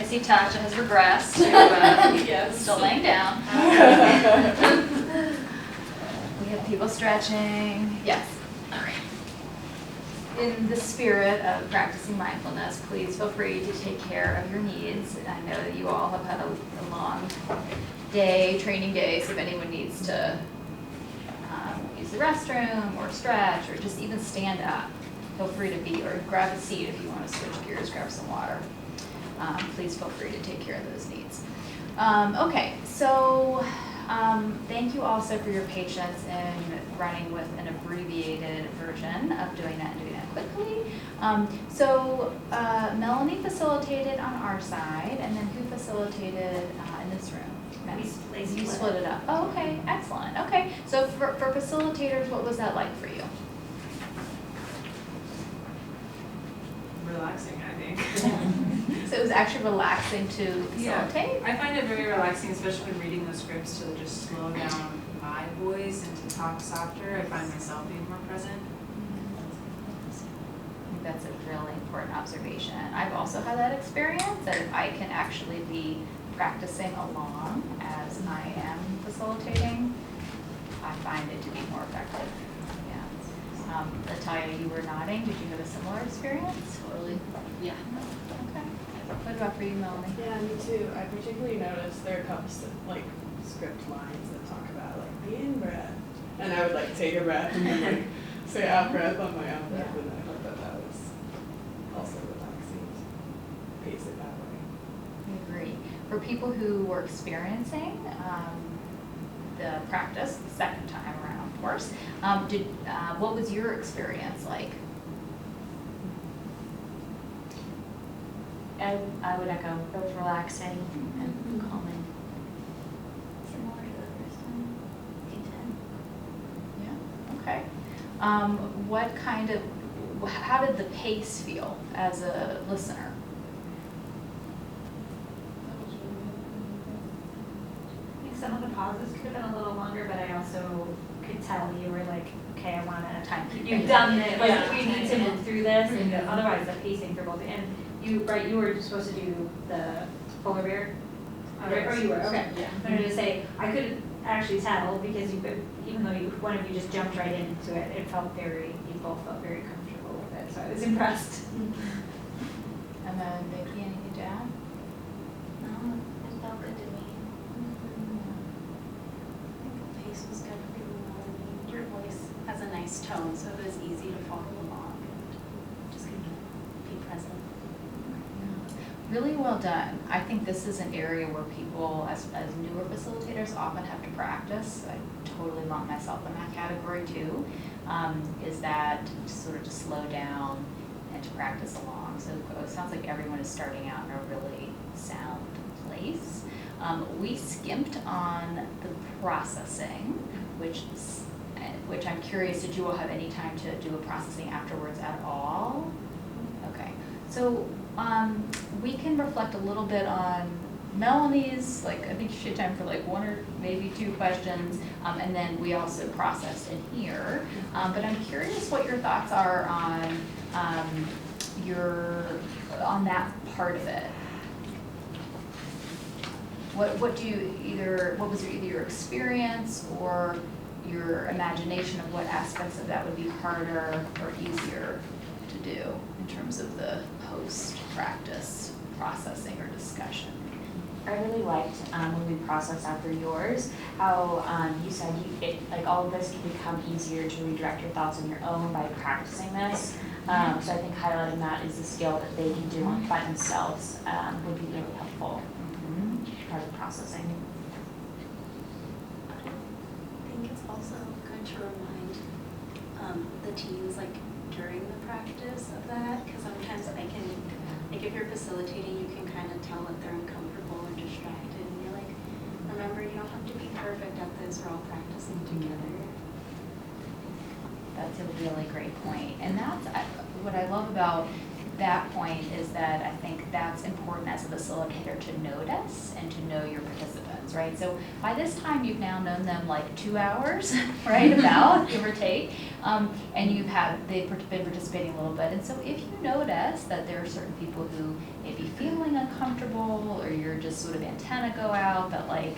see Tasha has regressed to Yes. still laying down. We have people stretching. Yes. Okay. In the spirit of practicing mindfulness, please feel free to take care of your needs. I know that you all have had a long day, training day, so if anyone needs to use the restroom or stretch or just even stand up, feel free to be, or grab a seat if you want to switch gears, grab some water. Please feel free to take care of those needs. Okay, so thank you also for your patience in running with an abbreviated version of doing that and doing that quickly. Melanie facilitated on our side, and then who facilitated in this room? You split it up. Oh, okay, excellent. Okay, so for facilitators, what was that like for you? Relaxing, I think. So it was actually relaxing to facilitate? Yeah, I find it very relaxing, especially when reading the scripts, to just slow down my voice and to talk softer. I find myself being more present. I think that's a really important observation. I've also had that experience, that if I can actually be practicing along as I am facilitating, I find it to be more effective. Yeah. Natalia, you were nodding. Did you have a similar experience? Totally. Yeah. Okay. What about for you, Melanie? Yeah, me too. I particularly noticed there are a couple like script lines that talk about like be in breath, and I would like take a breath and then like say out breath on my own breath, and I thought that was also relaxing to pace it that way. I agree. For people who were experiencing the practice the second time around, of course, what was your experience like? I would echo, it was relaxing and calming. Similar to the first time. Yeah. Okay. What kind of, how did the pace feel as a listener? I think some of the pauses could have been a little longer, but I also could tell you were like, okay, I want to Timekeeping. You've done it. Like Yeah. we need to move through this, and otherwise the pacing for both. And you, right? You were supposed to do the polar bear. Or you were okay. Yeah. I wanted to say I could actually tell because you could, even though one of you just jumped right into it, you both felt very comfortable with it. So I was impressed. And then Vicki, anything to add? No, it felt good to me. I think the pace was good for you, Melanie. Your voice has a nice tone, so it was easy to follow along and just kind of be present. Really well done. I think this is an area where people, as newer facilitators, often have to practice. I totally lump myself in that category too. Is that sort of to slow down and to practice along. So it sounds like everyone is starting out in a really sound place. We skimped on the processing, which I'm curious, did you all have any time to do a processing afterwards at all? Okay, so we can reflect a little bit on Melanie's, like I think she had time for like one or maybe two questions, and then we also processed in here. But I'm curious what your thoughts are on that part of it. What was either your experience or your imagination of what aspects of that would be harder or easier to do in terms of the post-practice processing or discussion? I really liked when we processed after yours, how you said like all of this can become easier to redirect your thoughts on your own by practicing this. So I think highlighting that is a skill that they can do by themselves would be really helpful. Part of processing. I think it's also good to remind the teens, like during the practice of that, because sometimes like if you're facilitating, you can kind of tell that they're uncomfortable or distracted, and you're like, remember, you don't have to be perfect at this, we're all practicing together. That's a really great point. And that's what I love about that point is that I think that's important as a facilitator to notice and to know your participants, right? So by this time you've now known them like 2 hours, right, about, give or take, and they've been participating a little bit. And so if you notice that there are certain people who may be feeling uncomfortable just sort of antenna go out, that like,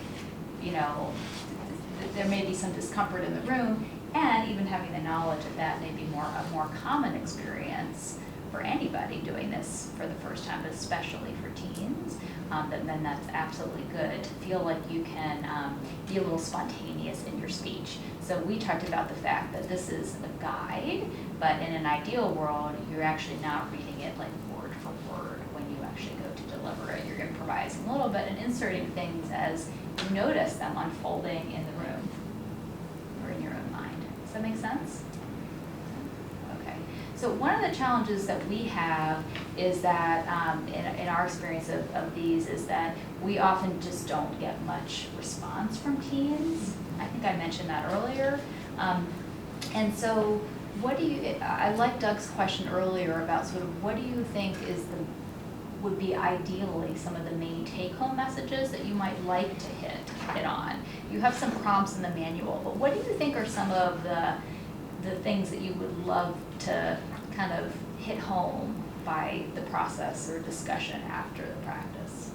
there may be some discomfort in the room, and even having the knowledge that that may be a more common experience for anybody doing this for the first time, but especially for teens, then that's absolutely good to feel like you can be a little spontaneous in your speech. So we talked about the fact that this is a guide, but in an ideal world, you're actually not reading it like word for word when you actually go to deliver it. You're improvising a little bit and inserting things as you notice them unfolding in the room or in your own mind. Does that make sense? Okay. So one of the challenges that we have is that in our experience of these is that we often just don't get much response from teens. I think I mentioned that earlier. And so I like Doug's question earlier about sort of what do you think would be ideally some of the main take-home messages that you might like to hit on. You have some prompts in the manual, but what do you think are some of the things that you would love to kind of hit home by the process or discussion after the practice?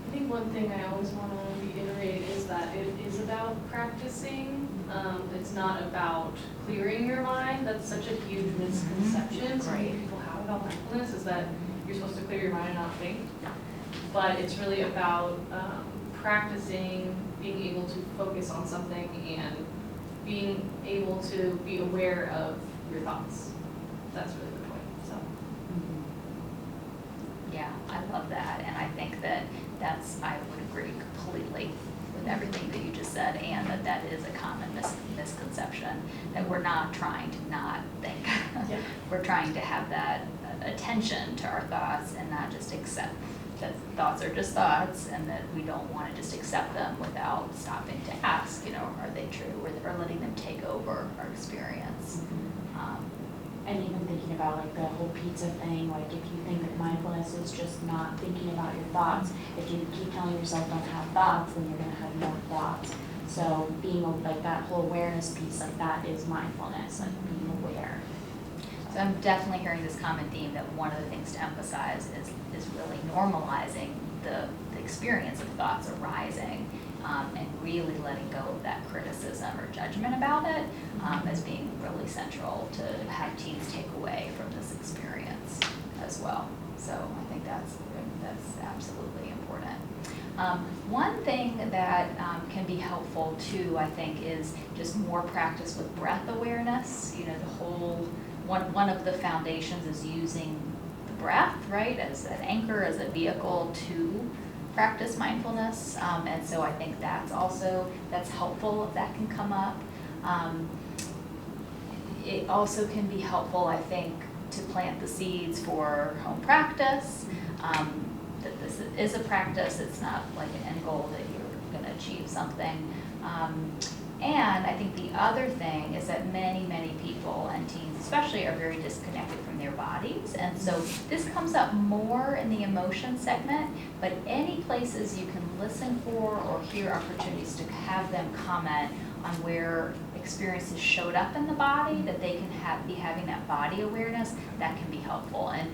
I think one thing I always want to reiterate is that it is about practicing. It's not about clearing your mind. That's such a huge misconception so many people have about mindfulness, is that you're supposed to clear your mind and not think. But it's really about practicing, being able to focus on something and being able to be aware of your thoughts. That's really the point. So. Yeah, I love that, and I think I would agree completely with everything that you just said, and that is a common misconception, that we're not trying to not think. Yeah. We're trying to have that attention to our thoughts and not just accept that thoughts are just thoughts, and that we don't want to just accept them without stopping to ask, are they true, or letting them take over our experience. And even thinking about like the whole pizza thing, like if you think that mindfulness is just not thinking about your thoughts, if you keep telling yourself don't have thoughts, then you're going to have more thoughts. So being like that whole awareness piece, like that is mindfulness, like being aware. So I'm definitely hearing this common theme that one of the things to emphasize is really normalizing the experience of thoughts arising, and really letting go of that criticism or judgment about it, as being really central to have teens take away from this experience as well. So I think that's absolutely important. One thing that can be helpful too, I think, is just more practice with breath awareness. One of the foundations is using the breath, right, as an anchor, as a vehicle to practice mindfulness, and so I think that's helpful if that can come up. It also can be helpful, I think, to plant the seeds for home practice, that this is a practice, it's not like an end goal that you're going to achieve something. And I think the other thing is that many, many people, and teens especially, are very disconnected from their bodies. And so this comes up more in the emotion segment, but any places you can listen for or hear opportunities to have them comment on where experiences showed up in the body, that they can be having that body awareness, that can be helpful. And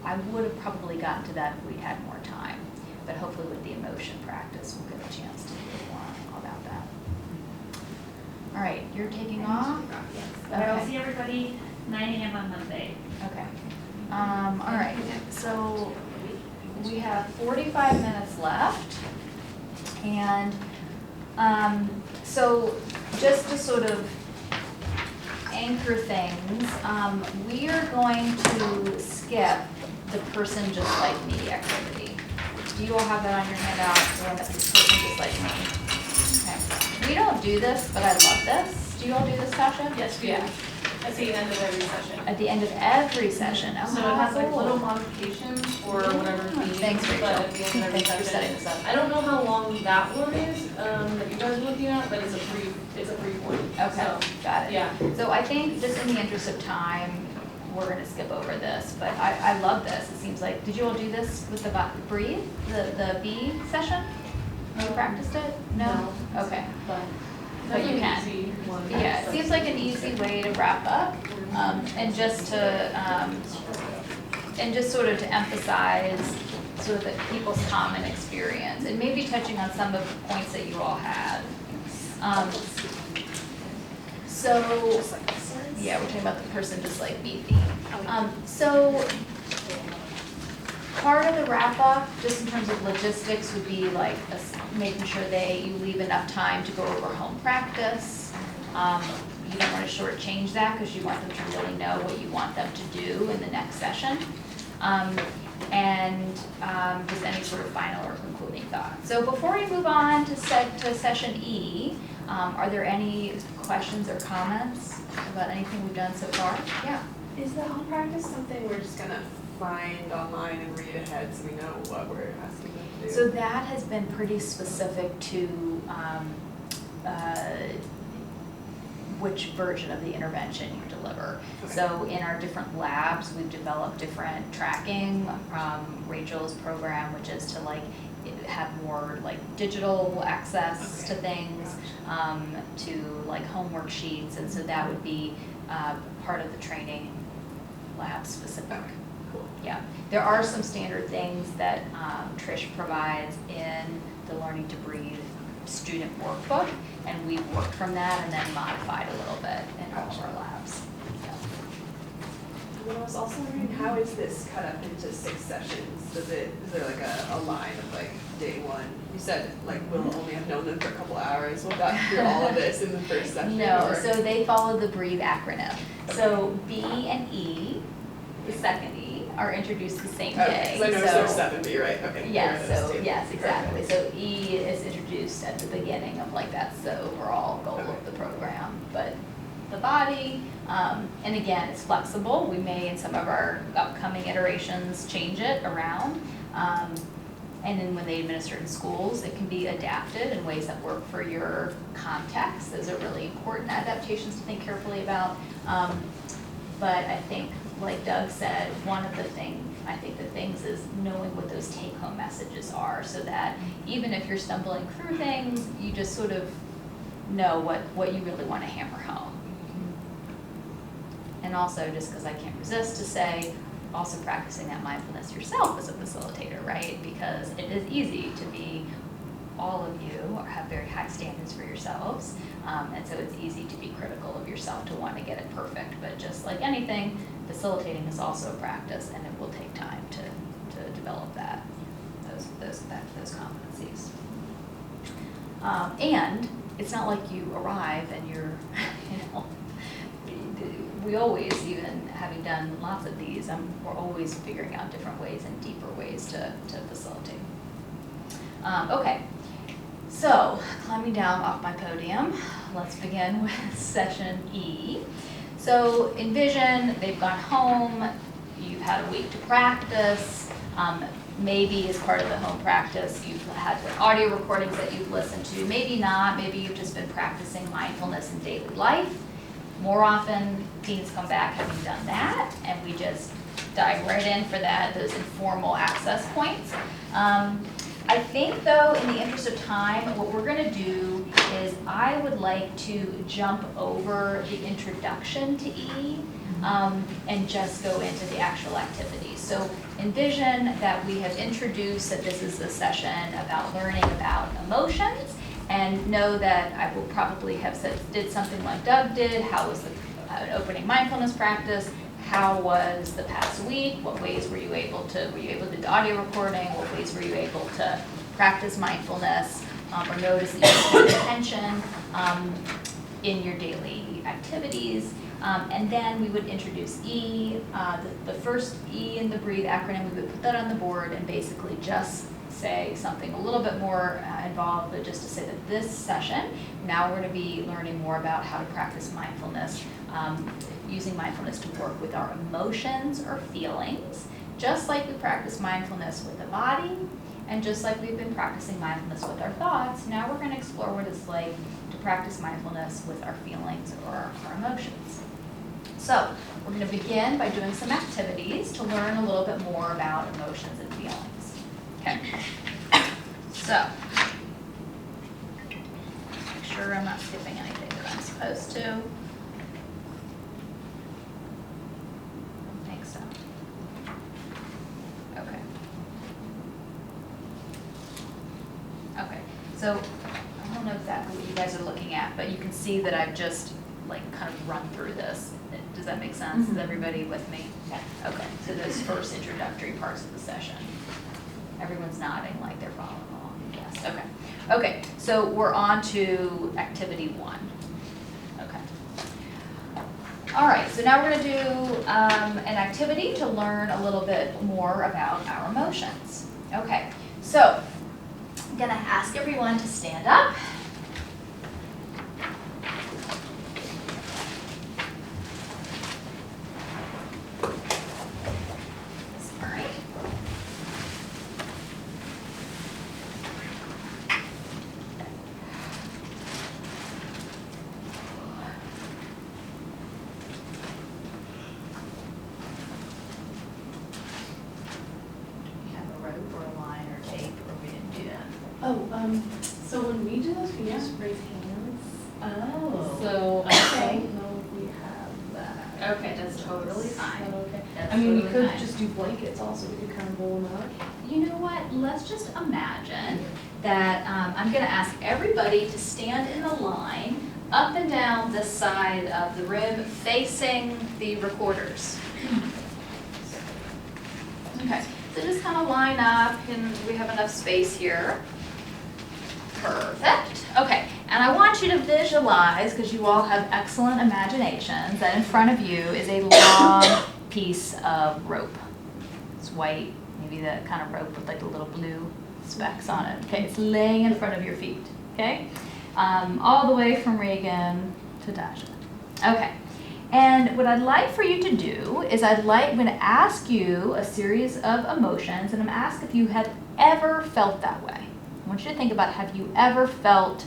I would have probably gotten to that if we'd had more time. But hopefully with the emotion practice, we'll get a chance to hear more about that. All right, you're taking off? Yes, but I will Okay. see everybody 9 a.m. on Monday. Okay. All right, so we have 45 minutes left. And so just to sort of anchor things, we are going to skip the person just like me activity. Do you all have that on your handout, the one that's person just like me? Okay. We don't do this, but I love this. Do you all do this, Tasha? Yes, we do. At the end of every session. At the end of every session. Oh, So it has like cool. little modifications for whatever theme. Thanks, Rachel. But at the end of every Thanks for session. setting this up. I don't know how long that one is, that you guys are looking at, but it's a brief one. Okay, So, got it. yeah. So I think just in the interest of time, we're gonna skip over this, but I love this. It seems like, did you all do this with the breathe, the B session? You practiced it? No? Okay. But you That's can. an easy one. Yeah, it seems like an easy way to wrap up, and just sort of to emphasize sort of the people's common experience, and maybe touching on some of the points that you all had. So, yeah, we're talking about the person just like beefy. So, part of the wrap-up, just in terms of logistics, would be like making sure you leave enough time to go over home practice. You don't want to shortchange that because you want them to really know what you want them to do in the next session. And just any sort of final or concluding thoughts. So before we move on to session E, are there any questions or comments about anything we've done so far? Yeah. Is the home practice something we're just gonna find online and read ahead so we know what we're asking them to do? So that has been pretty specific to which version of the intervention you deliver. Okay. So in our different labs, we've developed different tracking. Rachel's program, which is to like have more like digital access to things, to like homework sheets, and so that would be part of the training lab specific. Okay, cool. Yeah, there are some standard things that Trish provides in the Learning to Breathe student workbook, and we've worked from that and then modified a little bit in all of our labs. And I was also wondering, how is this cut up into 6 sessions? Is there like a line of like day 1? You said like we'll only have known them for a couple hours. We'll got through all of this in the first session. No, or? so they follow the BREATHE acronym. So B and E, the second E, are introduced the same day. Okay, 'cause I know there's 7, but you're right, okay. Yes, there are those so, two. yes, exactly. Perfect. So E is introduced at the beginning of like, that's the overall goal of the program. But the body, and again, it's flexible. We may, in some of our upcoming iterations, change it around. And then when they administer in schools, it can be adapted in ways that work for your context. Those are really important adaptations to think carefully about. But I think, like Doug said, one of the things is knowing what those take-home messages are, so that even if you're stumbling through things, you just sort of know what you really want to hammer home. And also, just because I can't resist to say, also practicing that mindfulness yourself as a facilitator, right? Because it is easy to be, all of you have very high standards for yourselves, and so it's easy to be critical of yourself, to want to get it perfect. But just like anything, facilitating is also a practice, and it will take time to develop those competencies. And it's not like you arrive and you're, we always, even having done lots of these, we're always figuring out different ways and deeper ways to facilitate. Okay, so climbing down off my podium, let's begin with session E. So envision they've gone home, you've had a week to practice, maybe as part of the home practice you've had audio recordings that you've listened to, maybe not, maybe you've just been practicing mindfulness in daily life. More often, teens come back having done that, and we just dive right in for those informal access points. I think, though, in the interest of time, what we're going to do is I would like to jump over the introduction to E and just go into the actual activities. So envision that we have introduced that this is a session about learning about emotions, and know that I will probably have did something like Doug did. How was an opening mindfulness practice? How was the past week? What ways were you able to do audio recording? What ways were you able to practice mindfulness or notice that you pay attention in your daily activities? And then we would introduce E, the first E in the BREATHE acronym. We would put that on the board and basically just say something a little bit more involved, but just to say that this session, now we're going to be learning more about how to practice mindfulness, using mindfulness to work with our emotions or feelings, just like we practice mindfulness with the body, and just like we've been practicing mindfulness with our thoughts. Now we're going to explore what it's like to practice mindfulness with our feelings or our emotions. So we're going to begin by doing some activities to learn a little bit more about emotions and feelings. Okay, so make sure I'm not skipping anything that I'm supposed to. I don't think so. Okay. Okay, so I don't know exactly what you guys are looking at, but you can see that I've just like kind of run through this. Does that make sense? Is Mhm. everybody with me? Yeah. Okay, so those first introductory parts of the session. Everyone's nodding like they're following along, yes, okay. Okay, so we're on to activity 1. Okay. All right, so now we're gonna do an activity to learn a little bit more about our emotions. Okay, so I'm gonna ask everyone to stand up. All right. We have a rope or a line or tape, or we didn't do that. Oh, so when we do this, we just raise hands. Oh. So I Okay. don't know if we have that. Okay, that's totally fine. Is that okay? That's I mean, we totally could fine. just do blankets also, we could kind of roll them up. You know what, let's just imagine that I'm gonna ask everybody to stand in a line up and down the side of the rib facing the recorders. Okay, so just kind of line up and we have enough space here. Perfect, okay, and I want you to visualize, because you all have excellent imaginations, that in front of you is a long piece of rope. It's white, maybe the kind of rope with like the little blue specks on it. Okay, it's laying in front of your feet, okay? All the way from Reagan to Dasha. Okay, and what I'd like for you to do is I'm gonna ask you a series of emotions, and I'm gonna ask if you have ever felt that way. I want you to think about, have you ever felt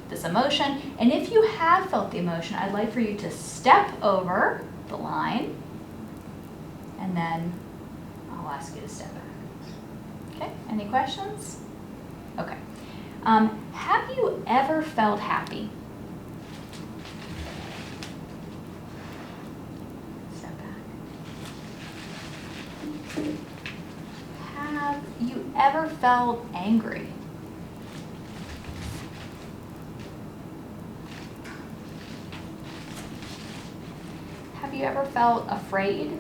this emotion? And if you have felt the emotion, I'd like for you to step over the line, and then I'll ask you to step back. Okay, any questions? Okay. Have you ever felt happy? Step back. Have you ever felt angry? Have you ever felt afraid?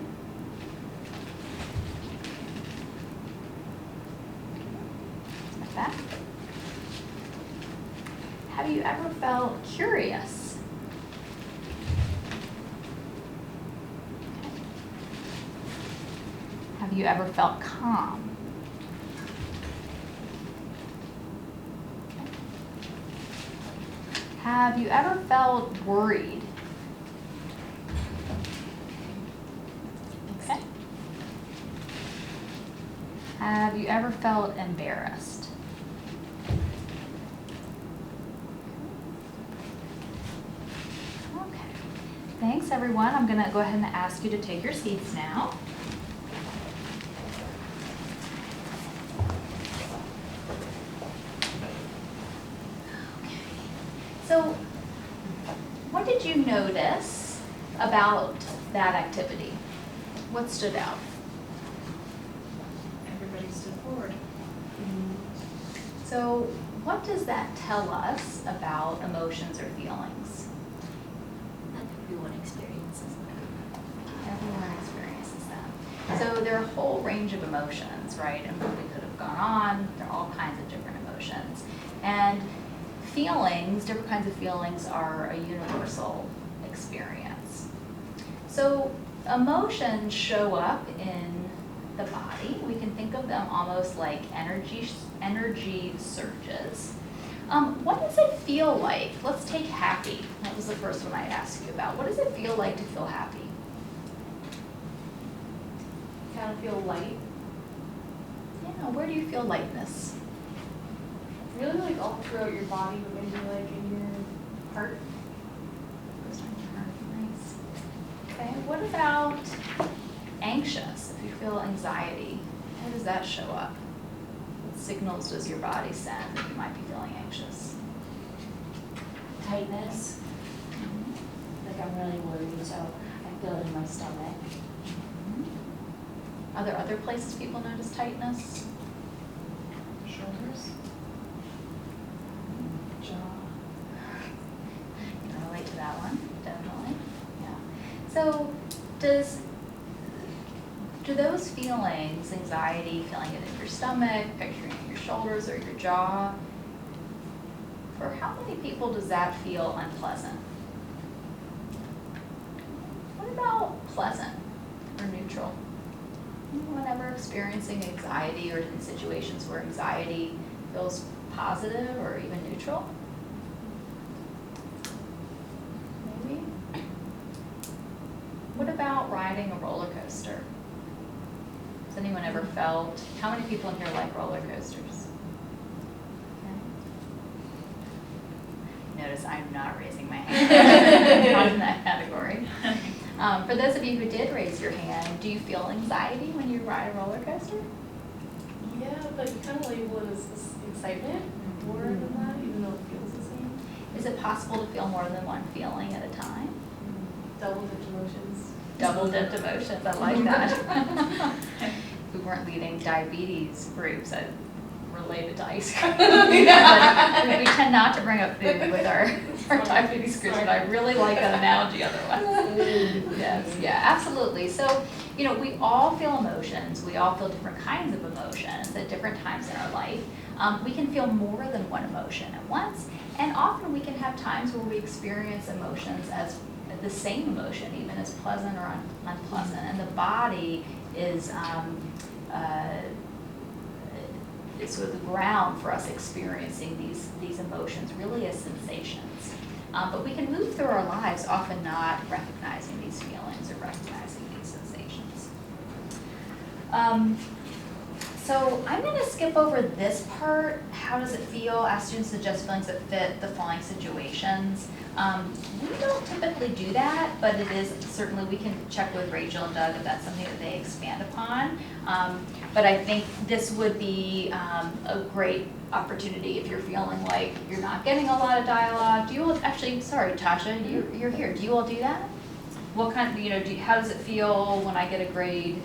Like that. Have you ever felt curious? Have you ever felt calm? Have you ever felt worried? Okay. Have you ever felt embarrassed? Okay. Thanks, everyone. I'm going to go ahead and ask you to take your seats now. So, what did you notice about that activity? What stood out? Everybody stood forward. So, what does that tell us about emotions or feelings? Everyone experiences that. Everyone experiences that. So there are a whole range of emotions, right? And what we could have gone on, there are all kinds of different emotions. And feelings, different kinds of feelings are a universal experience. So emotions show up in the body. We can think of them almost like energy surges. What does it feel like? Let's take happy. That was the first one I asked you about. What does it feel like to feel happy? Kind of feel light. Yeah, where do you feel lightness? Really like all throughout your body, but maybe like in your heart. Goes on your heart. Nice. Okay, what about anxious? If you feel anxiety, how does that show up? What signals does your body send that you might be feeling anxious? Tightness, like I'm really worried, so I feel it in my stomach. Are there other places people notice tightness? Shoulders. So do those feelings, anxiety, feeling it in your stomach, picturing it in your shoulders or your jaw, for how many people does that feel unpleasant? What about pleasant or neutral? Anyone ever experiencing anxiety or in situations where anxiety feels positive or even neutral? Maybe? What about riding a roller coaster? Has anyone ever felt, how many people in here like roller coasters? Okay. Notice I'm not raising my hand, not in that category. For those of you who did raise your hand, do you feel anxiety when you ride a roller coaster? Yeah, but you kind of label it as this excitement more than that, even though it feels the same. Is it possible to feel more than one feeling at a time? Double dipped emotions. Double dipped emotions, I like that. We weren't leading diabetes groups, I related to ice cream. But we tend not to bring up food with our diabetes groups, but I really like that analogy otherwise. Yes, yeah, absolutely. So, you know, we all feel emotions. We all feel different kinds of emotions at different times in our life. We can feel more than one emotion at once, and often we can have times where we experience emotions as the same emotion, even as pleasant or unpleasant, and the body is sort of the ground for us experiencing these emotions, really as sensations. But we can move through our lives often not recognizing these feelings or recognizing these sensations. So I'm going to skip over this part. How does it feel? Ask students to suggest feelings that fit the following situations. We don't typically do that, but it is certainly, we can check with Rachel and Doug if that's something that they expand upon. But I think this would be a great opportunity if you're feeling like you're not getting a lot of dialogue. Do you all, actually, sorry, Tasha, you're here. Do you all do that? What kind, how does it feel when I get a grade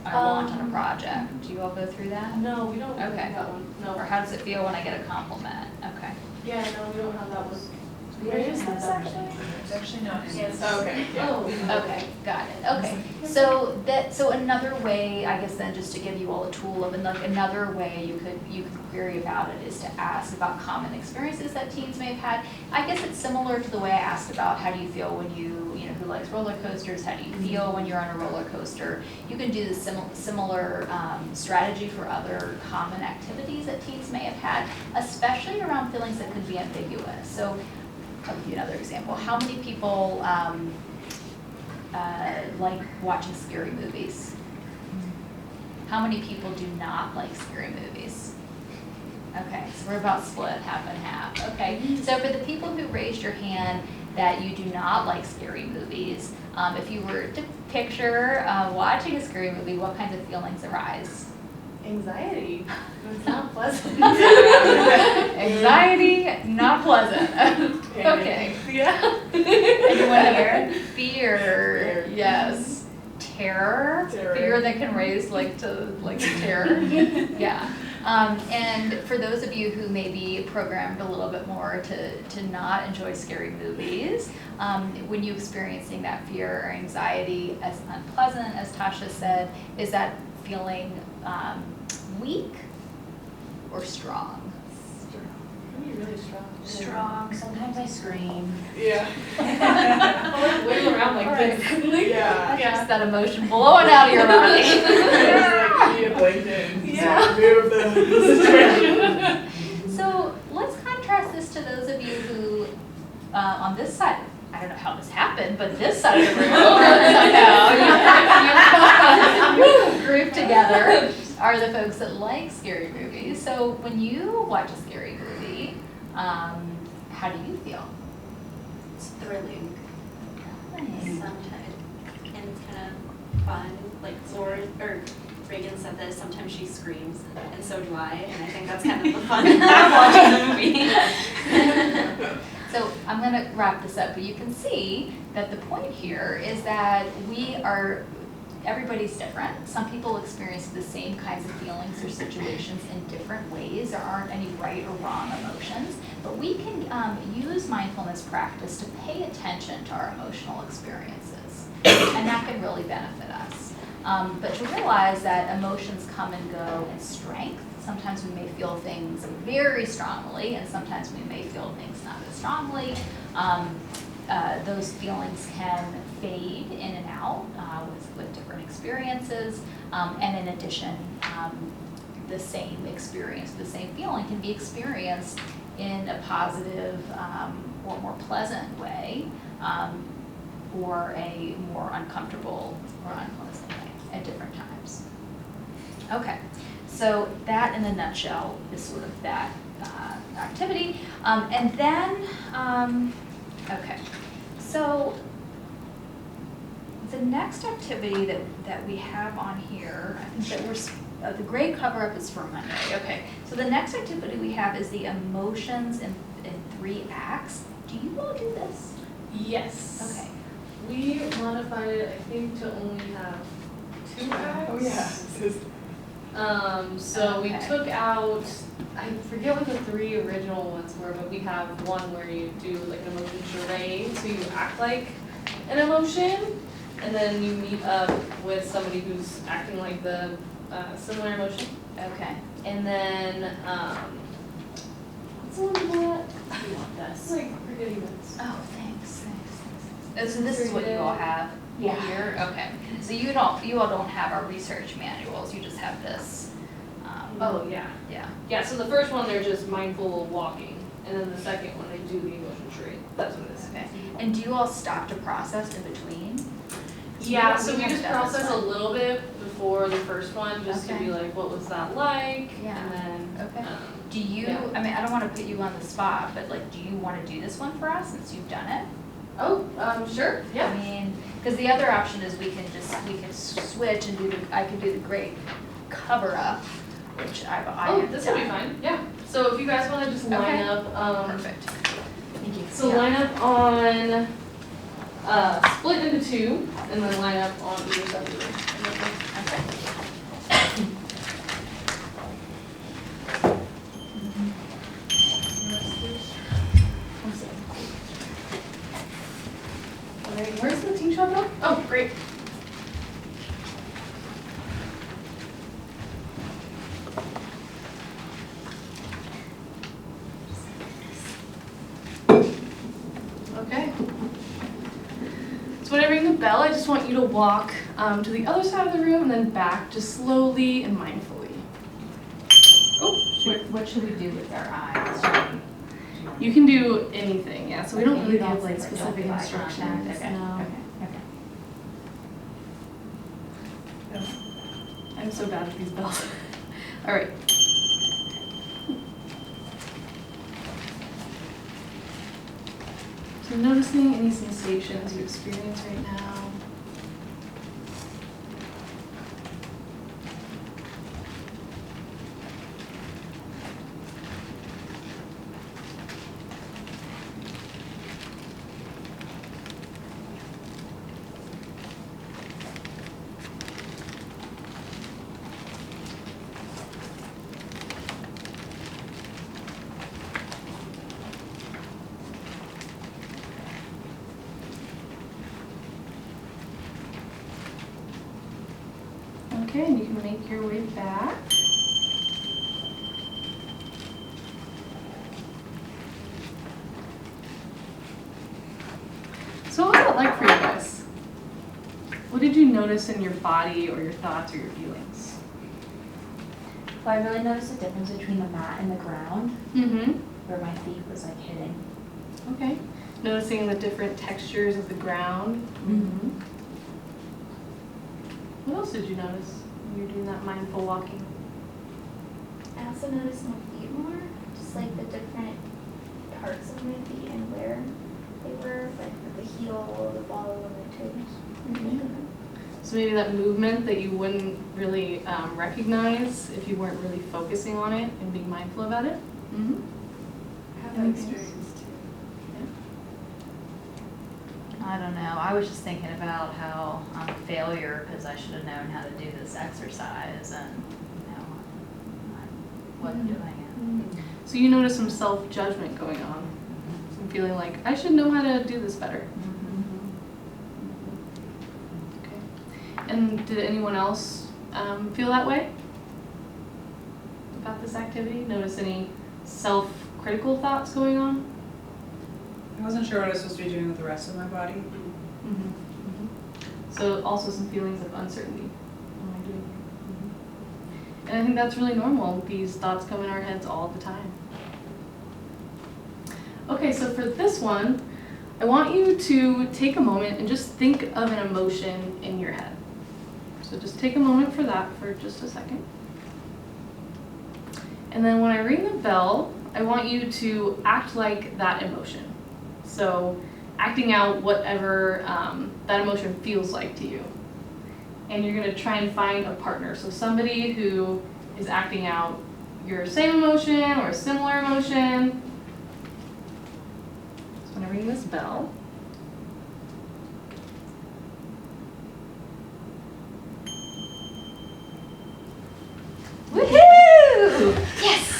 on a launch on a project? Do you all go through that? No, we don't Okay. have that one. No. Or how does it feel when I get a compliment? Okay. Yeah, no, we don't have that one. We Where don't is have this that. actually? It's actually not in Yes. this. Okay, yeah. Okay, got it, okay. So another way, I guess then, just to give you all a tool of another way you could query about it is to ask about common experiences that teens may have had. I guess it's similar to the way I asked about how do you feel when who likes roller coasters, how do you feel when you're on a roller coaster. You can do the similar strategy for other common activities that teens may have had, especially around feelings that could be ambiguous. So I'll give you another example. How many people like watching scary movies? How many people do not like scary movies? Okay, so we're about split, half and half. Okay, so for the people who raised your hand that you do not like scary movies, if you were to picture watching a scary movie, what kinds of feelings arise? Anxiety. It's not pleasant. Anxiety, not pleasant. Okay. Yeah. Anyone here? Fear, yes. Terror, Terror. fear that can raise to terror. Yeah. And for those of you who may be programmed a little bit more to not enjoy scary movies, when you're experiencing that fear or anxiety as unpleasant, as Tasha said, is that feeling weak or strong? Can be really strong. Strong, sometimes I scream. Yeah. I'll wiggle around like this. Yeah. Just that emotion blowing out of your body. Like, need a blanket and remove the situation. So let's contrast this to those of you who, on this side, I don't know how this happened, but this side of the room, somehow, you group together are the folks that like scary movies. So when you watch a scary movie, how do you feel? It's thrilling Nice. sometimes, and it's kind of fun. Like Reagan said that sometimes she screams, and so do I, and I think that's kind of the fun of watching the movie. So I'm going to wrap this up, but you can see that the point here is that we are everybody's different. Some people experience the same kinds of feelings or situations in different ways. There aren't any right or wrong emotions, but we can use mindfulness practice to pay attention to our emotional experiences, and that can really benefit us. But to realize that emotions come and go in strength. Sometimes we may feel things very strongly, and sometimes we may feel things not as strongly. Those feelings can fade in and out with different experiences. And in addition, the same experience, the same feeling can be experienced in a positive or more pleasant way, or a more uncomfortable or unpleasant way at different times. Okay, so that in a nutshell is sort of that activity. And then, okay, so the next activity that we have on here, I think that the gray cover-up is for Monday. Okay, so the next activity we have is the emotions in 3 acts. Do you all do this? Yes. Okay. We modified it, I think, to only have 2 acts. Oh, yeah. So we Okay. took out, I forget what the 3 original ones were, but we have one where you do like an emotion charade, so you act like an emotion, and then you meet up with somebody who's acting like the similar emotion. Okay. And then, what's the one before that? You want this? It's like forgetting this. Oh, thanks. So this is what you all have Yeah. here? Okay. So you all don't have our research manuals, you just have this. Oh, yeah. Yeah. Yeah, so the first one, they're just mindful walking, and then the second one, they do the emotion charade. That's what it is. Okay. And do you all stop to process in between? Yeah, so we haven't just done this process a one. little bit before the first one, just to Okay. be like, what was that like? Yeah. And then, Okay. Do you, yeah. I mean, I don't want to put you on the spot, but like, do you want to do this one for us since you've done it? oh, sure, I yeah. mean, because the other option is we can switch and I can do the great cover up, which I Oh, have this will be done. fine, yeah. So if you guys wanna just line Okay. up, Perfect. Thank you. so Yeah. line up on, split into 2, and then line up on either side of the room. Okay. Alright, where's the tea shop now? Oh, great. Okay. So when I ring the bell, I just want you to walk to the other side of the room and then back, just slowly and mindfully. Oh, shoot. What should we do with our eyes? Should we- You can do anything, yeah, so we don't Okay, really you don't give like say, don't specific give eye instructions, contact. Okay, no. okay. I'm so bad at these bells. All right. So noticing any sensations you experience right now. Okay, and you can make your way back. So what was that like for you guys? What did you notice in your body or your thoughts or your feelings? Well, I really noticed the difference between the mat and the ground, Mm-hmm. where my feet was like hitting. Okay. Noticing the different textures of the ground. Mm-hmm. What else did you notice when you were doing that mindful walking? I also noticed my feet more, just like the different parts of my feet and where they were, like the heel, the ball, and the toes. So maybe that movement that you wouldn't really recognize if you weren't really focusing on it and being mindful about it. Mm-hmm. I have that experience too. I don't know, I was just thinking about how I'm a failure because I should have known how to do this exercise and, you know, I wasn't doing it. So you notice some self-judgment going on, some feeling like, I should know how to do this better. Okay. And did anyone else feel that way about this activity? Notice any self-critical thoughts going on? I wasn't sure what I was supposed to be doing with the rest of my body. So also some feelings of uncertainty. What am I doing here? And I think that's really normal. These thoughts come in our heads all the time. Okay, so for this one, I want you to take a moment and just think of an emotion in your head. So just take a moment for that for just a second. And then when I ring the bell, I want you to act like that emotion. So acting out whatever that emotion feels like to you. And you're gonna try and find a partner. So somebody who is acting out your same emotion or a similar emotion. So when I ring this bell, Woohoo! Yes!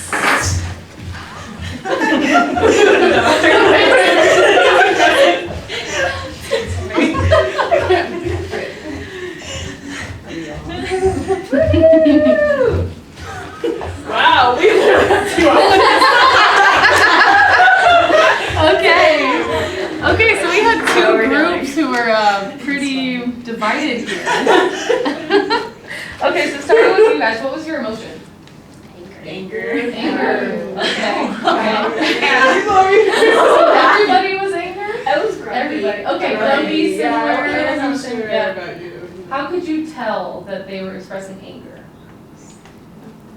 wow, we Okay, so we had two groups who were pretty divided here. Okay, so starting with you guys, what was your emotion? Anger. Anger. Okay. Everybody. Everybody was anger? I was grumpy. Everybody. Okay, grumpy, similar I wasn't emotion. sure Yeah. about you. How could you tell that they were expressing anger?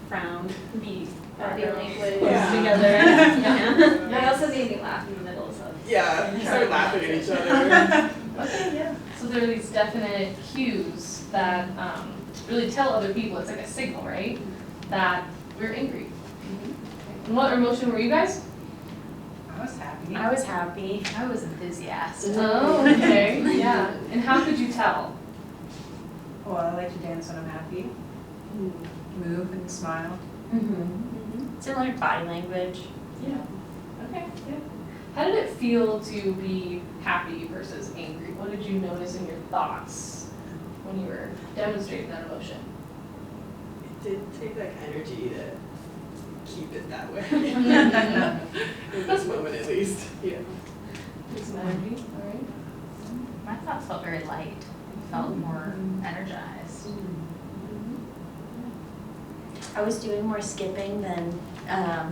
Frown, the Body language. Yeah. together. Yeah. I also made me laugh in the middle, so. Yeah, we started laughing at each other. Okay, yeah. So there are these definite cues that really tell other people, it's like a signal, right? That we're angry. And what emotion were you guys? I was happy. I was happy. I was enthusiastic. Oh, okay, yeah. And how could you tell? Well, I like to dance when I'm happy. Move and smile. Similar body language. Yeah. Okay, yeah. How did it feel to be happy versus angry? What did you notice in your thoughts when you were demonstrating that emotion? It did take like energy to keep it that way. In this moment at least. Yeah. Take some energy, all right? My thoughts felt very light, felt more energized. I was doing more skipping than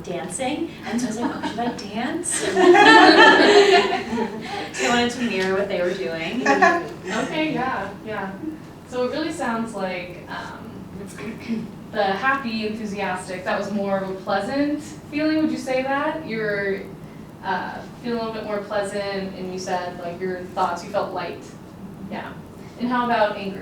dancing, and so I was like, oh, should I dance? So I wanted to mirror what they were doing. Okay, yeah. So it really sounds like the happy, enthusiastic, that was more of a pleasant feeling, would you say that? You're feeling a little bit more pleasant, and you said like your thoughts, you felt light. Yeah. And how about anger?